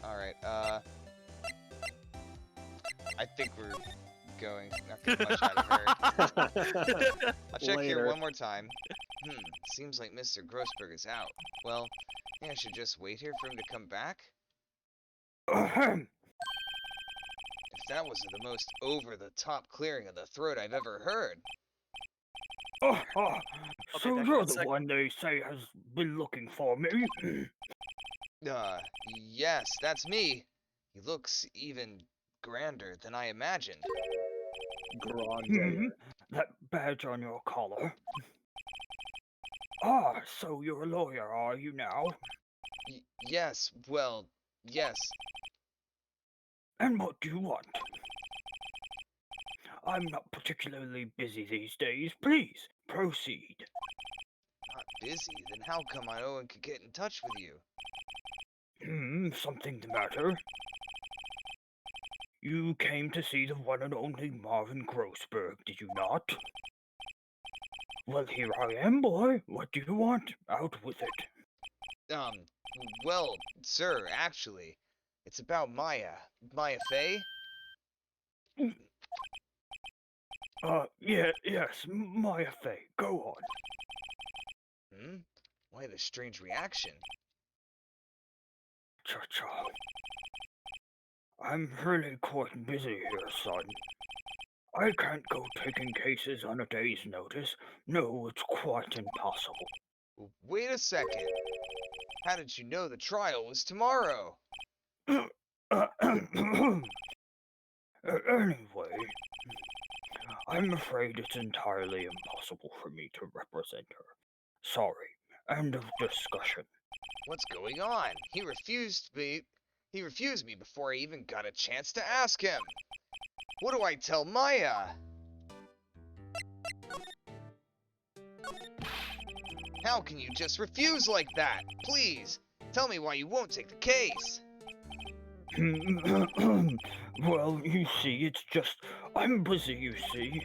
Alright, I think we're not getting much out of her. I'll check here one more time. Seems like Mr. Grossberg is out. Well, yeah, I should just wait here for him to come back? If that wasn't the most over-the-top clearing of the throat I've ever heard. So you're the one they say has been looking for me? Yes, that's me. He looks even grander than I imagined. Grande. That badge on your collar. So you're a lawyer, are you now? Yes, well, yes. And what do you want? I'm not particularly busy these days. Please, proceed. Not busy? Then how come no one could get in touch with you? Something the matter? You came to see the one and only Marvin Grossberg, did you not? Well, here I am, boy. What do you want? Out with it. Well, sir, actually, it's about Mia Fey? Yes, Mia Fey. Go on. Why the strange reaction? Cha-cha. I'm really quite busy here, son. I can't go taking cases on a day's notice. No, it's quite impossible. Wait a second. How did you know the trial was tomorrow? Anyway, I'm afraid it's entirely impossible for me to represent her. Sorry. End of discussion. What's going on? He refused me before I even got a chance to ask him. What do I tell Mia? How can you just refuse like that? Please, tell me why you won't take the case. Well, you see, it's just, I'm busy, you see.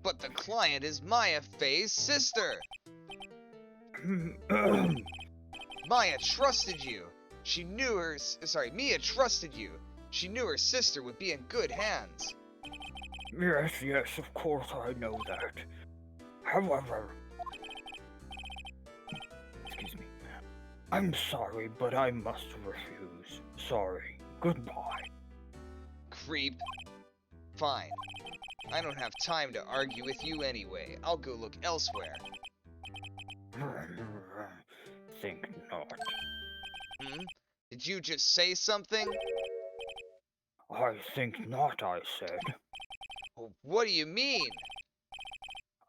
But the client is Mia Fey's sister. Mia trusted you. Mia trusted you. She knew her sister would be in good hands. Yes, of course I know that. However, excuse me, I'm sorry, but I must refuse. Sorry. Goodbye. Creep. Fine. I don't have time to argue with you anyway. I'll go look elsewhere. Think not. Did you just say something? I think not, I said. What do you mean?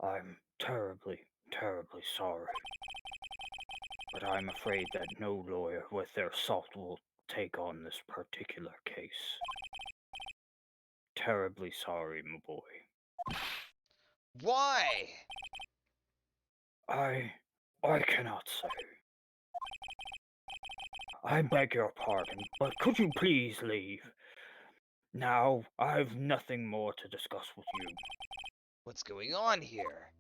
I'm terribly, terribly sorry. But I'm afraid that no lawyer with their salt will take on this particular case. Terribly sorry, my boy. Why? I cannot say. I beg your pardon, but could you please leave? Now, I've nothing more to discuss with you. What's going on here?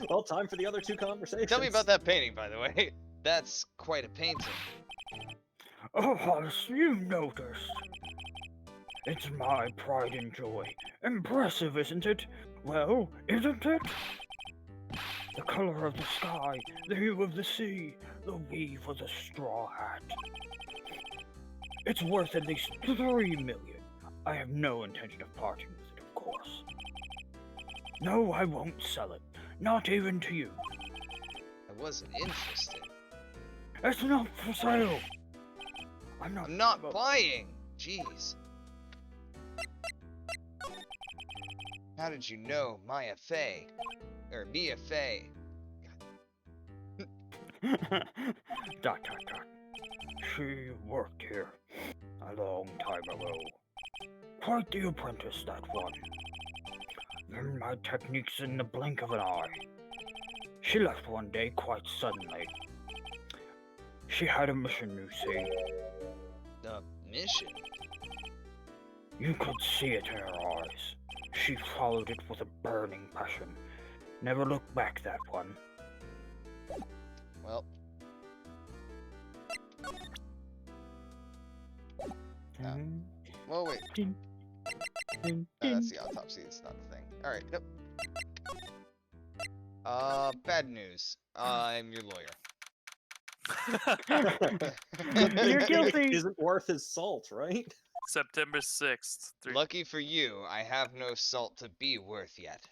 Well, time for the other two conversations. Tell me about that painting, by the way. That's quite a painting. Oh, Hollis, you noticed. It's my pride and joy. Impressive, isn't it? Well, isn't it? The color of the sky, the hue of the sea, the weave of the straw hat. It's worth at least 3 million. I have no intention of parting with it, of course. No, I won't sell it. Not even to you. I wasn't interested. It's not for sale. I'm not buying. Jeez. How did you know Mia Fey? Or Mia Fey? She worked here a long time ago. Quite the apprentice, that one. Learned my techniques in the blink of an eye. She left one day quite suddenly. She had a mission, you see. A mission? You could see it in her eyes. She followed it with a burning passion. Never looked back, that one. Well, Well, wait. Dun, dun, That's dun. the autopsy. It's not the thing. Alright, nope. Bad news. I'm your lawyer. You're It guilty. isn't worth his salt, right? September 6th. Lucky for you, I have no salt to be worth yet.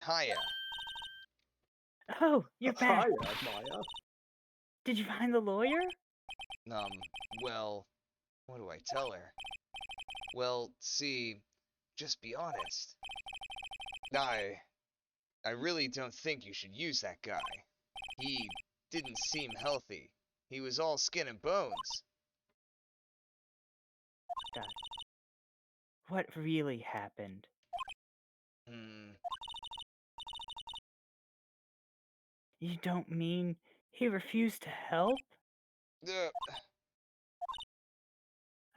Hiya. Oh, you're back. Hiya, Maya. Did you find the lawyer? Well, what do I tell her? Well, see, just be honest. I really don't think you should use that guy. He didn't seem healthy. He was all skin and bones. What really happened? You don't mean he refused to help?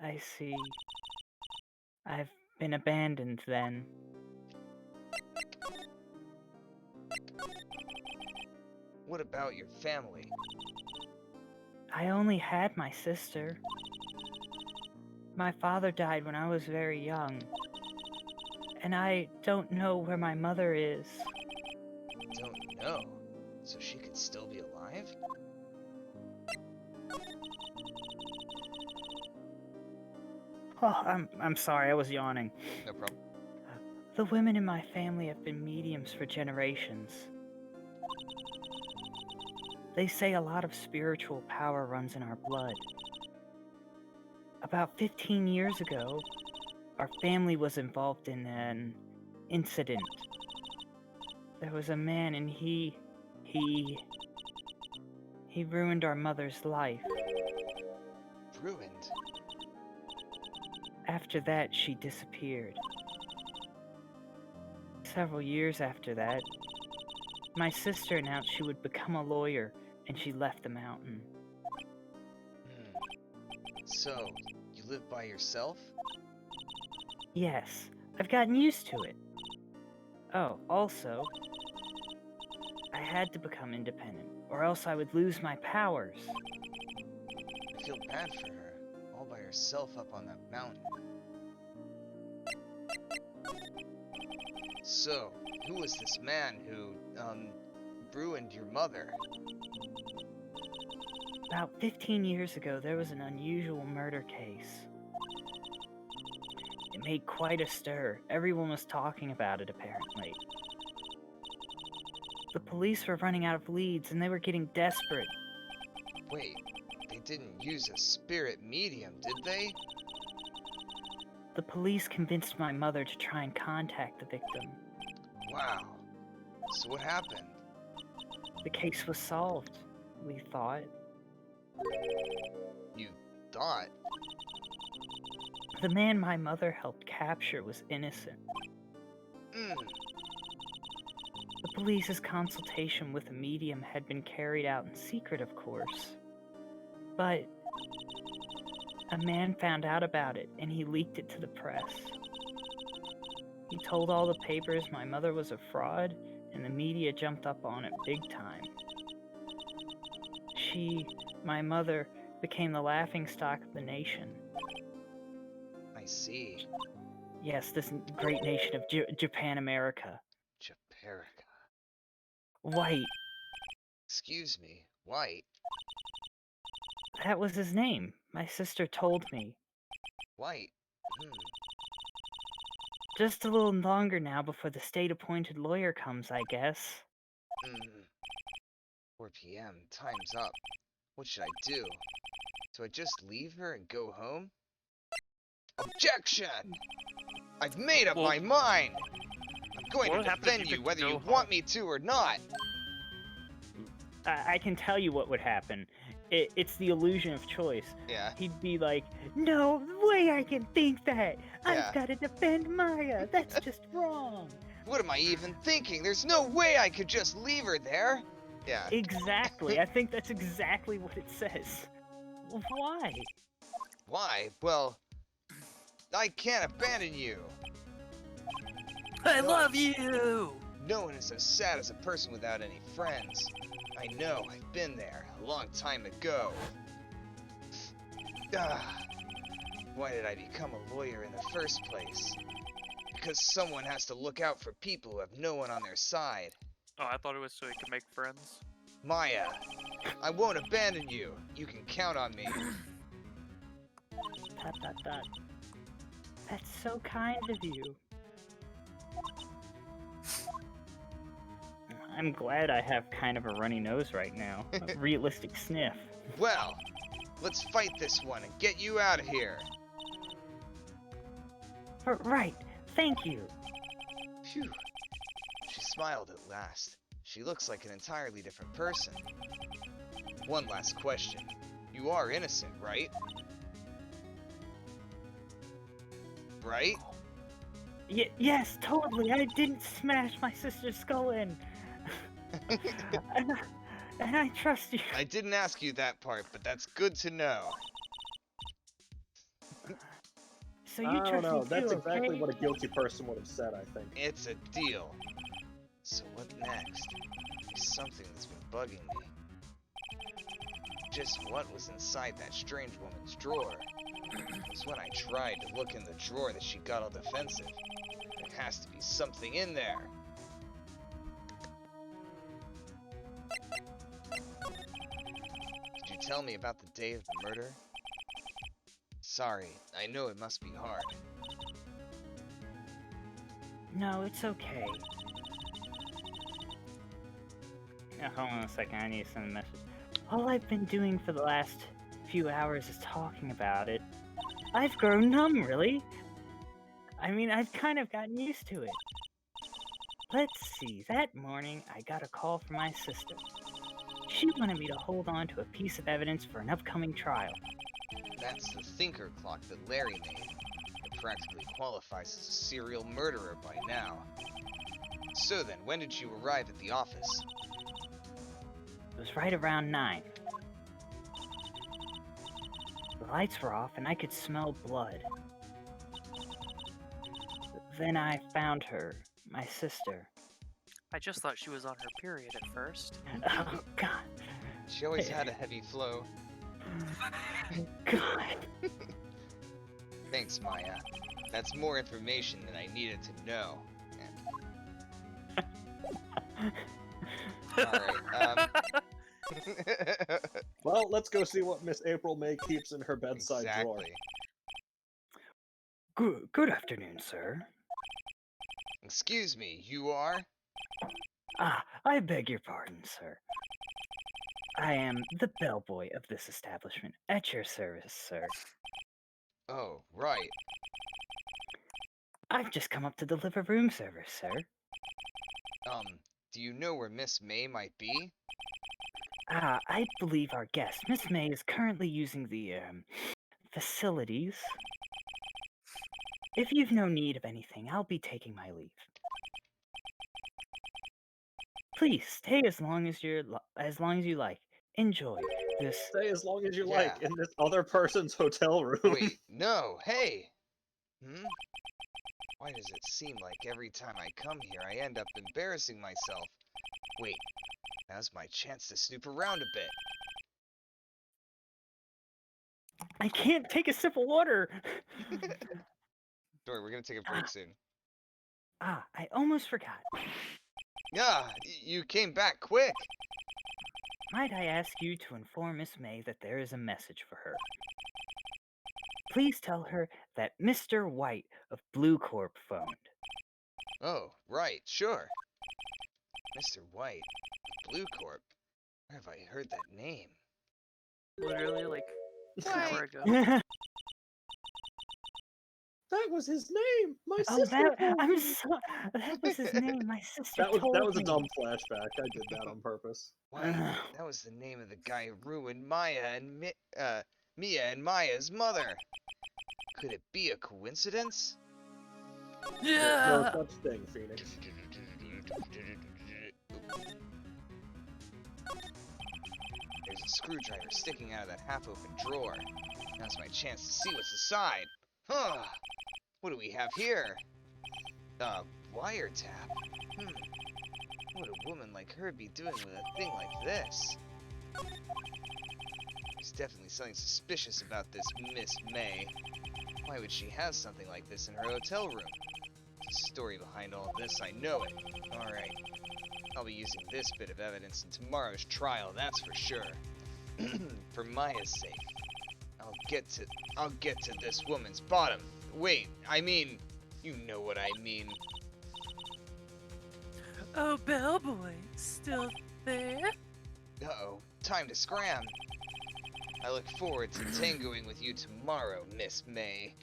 I see. I've been abandoned then. What about your family? I only had my sister. My father died when I was very young. And I don't know where my mother is. Don't know. So she could still be alive? Oh, I'm sorry, I was yawning. No problem. The women in my family have been mediums for generations. They say a lot of spiritual power runs in our blood. About 15 years ago, our family was involved in an incident. There was a man and he ruined our mother's life. Ruined? After that, she disappeared. Several years after that, my sister announced she would become a lawyer, and she left the mountain. So, you live by yourself? Yes, I've gotten used to it. Oh, also, I had to become independent, or else I would lose my powers. I feel bad for her, all by herself up on that mountain. So, who was this man who, ruined your mother? About 15 years ago, there was an unusual murder case. It made quite a stir. Everyone was talking about it, apparently. The police were running out of leads, and they were getting desperate. Wait, they didn't use a spirit medium, did they? The police convinced my mother to try and contact the victim. Wow. So what happened? The case was solved, we thought. You thought? The man my mother helped capture was innocent. The police's consultation with a medium had been carried out in secret, of course. But a man found out about it, and he leaked it to the press. He told all the papers my mother was a fraud, and the media jumped up on it big time. My mother, became the laughingstock of the nation. I see. Yes, this great nation of Japan America. Japerica. White. Excuse me, White? That was his name. My sister told me. White? Just a little longer now before the state-appointed lawyer comes, I guess. 4 p.m. Time's up. What should I do? Do I just leave her and go home? Objection! I've made up my mind! I'm going to defend you whether you want me to or not! I can tell you what would happen. It's the illusion of choice. Yeah. He'd be like, no way I can think that! I've gotta defend Maya! That's just wrong! What am I even thinking? There's no way I could just leave her there! Yeah. Exactly. I think that's exactly what it says. Why? Why? Well, I can't abandon you! I love you! No one is as sad as a person without any friends. I know, I've been there, a long time ago. Why did I become a lawyer in the first place? Because someone has to look out for people who have no one on their side. Oh, I thought it was so he could make friends. Maya, I won't abandon you. You can count on me. ... That's so kind of you. I'm glad I have kind of a runny nose right now. A realistic sniff. Well, let's fight this one and get you out of here. Right, thank you. Phew. She smiled at last. She looks like an entirely different person. One last question. You are innocent, right? Right? Yes, totally. I didn't smash my sister's skull in. and I trust you. I didn't ask you that part, but that's good to know. So you I don't trust know. me That's too, exactly okay? what a guilty person would have said, I think. It's a deal. So what next? There's something that's been bugging me. Just what was inside that strange woman's drawer? It's when I tried to look in the drawer that she got all defensive. There has to be something in there. Did you tell me about the day of the murder? Sorry, I know it must be hard. No, it's okay. Now, hold on a second, I need to send a message. All I've been doing for the last few hours is talking about it. I've grown numb, really. I mean, I've kind of gotten used to it. Let's see, that morning I got a call from my sister. She wanted me to hold on to a piece of evidence for an upcoming trial. That's the thinker clock that Larry made. It practically qualifies as a serial murderer by now. So then, when did you arrive at the office? It was right around 9. The lights were off and I could smell blood. Then I found her, my sister. I just thought she was on her period at first. Oh, God. She always had a heavy flow. God. Thanks, Maya. That's more information than I needed to know. Alright, Well, let's go see what Miss April May keeps in her bedside drawer. exactly. Good afternoon, sir. Excuse me, you are? I beg your pardon, sir. I am the bellboy of this establishment, at your service, sir. Oh, right. I've just come up to deliver room service, sir. Do you know where Miss May might be? I believe our guest, Miss May, is currently using the, facilities. If you've no need of anything, I'll be taking my leave. Please, stay as long as you like. Enjoy this. Stay as long as you Yeah. like in this other person's hotel room. Wait, no, hey! Why does it seem like every time I come here I end up embarrassing myself? Wait, now's my chance to snoop around a bit. I can't take a sip of water! Don't worry, we're gonna take a break soon. I almost forgot. Yeah, you came back quick! Might I ask you to inform Miss May that there is a message for her? Please tell her that Mr. White of Blue Corp phoned. Oh, right, sure. Mr. White, Blue Corp. Where have I heard that name? Literally, like, an hour ago. That was his name. My Oh, sister. that was his name. My sister That was told a me. dumb flashback. I did that on purpose. White, that was the name of the guy who ruined Mia and Maya's mother. Could it be a coincidence? There's Yeah! no such thing, Phoenix. There's a screwdriver sticking out of that half-open drawer. Now's my chance to see what's inside. Huh. What do we have here? A wiretap? What would a woman like her be doing with a thing like this? There's definitely something suspicious about this Miss May. Why would she have something like this in her hotel room? There's a story behind all this, I know it. Alright. I'll be using this bit of evidence in tomorrow's trial, that's for sure. For Maya's sake. I'll get to this woman's bottom. Wait, I mean, you know what I mean. Oh, bellboy, still there? Uh-oh, time to scram. I look forward to tangoing with you tomorrow, Miss May.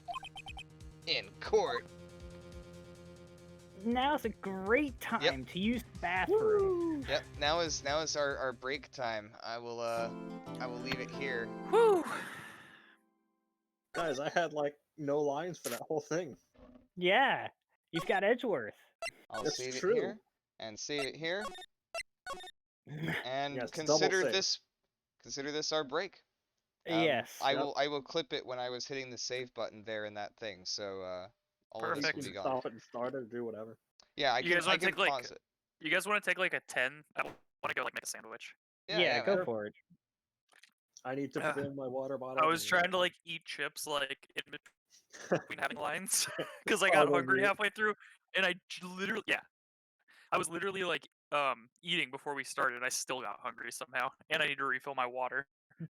In court. Now's a great time to use the bathroom. Yep, now is our break time. I will leave it here. Whew. Guys, I had like no lines for that whole thing. Yeah, you've got Edgeworth. I'll That's save true. it here and save it here. And Yes, consider double this our break. Yes. I will clip it when I was hitting the save button there in that thing. So all of this Perfect. will You be can gone. stop it and start it or do whatever. Yeah, I You can guys wanna I can take, like, pause it. You guys want to take like a 10? I want to go like make a sandwich. Yeah, go man. for it. I need to fill my water bottle. I was and- trying to like eat chips like in between having lines because I got hungry Probably. halfway through, and I literally I was literally like eating before we started. I still got hungry somehow, and I need to refill my water.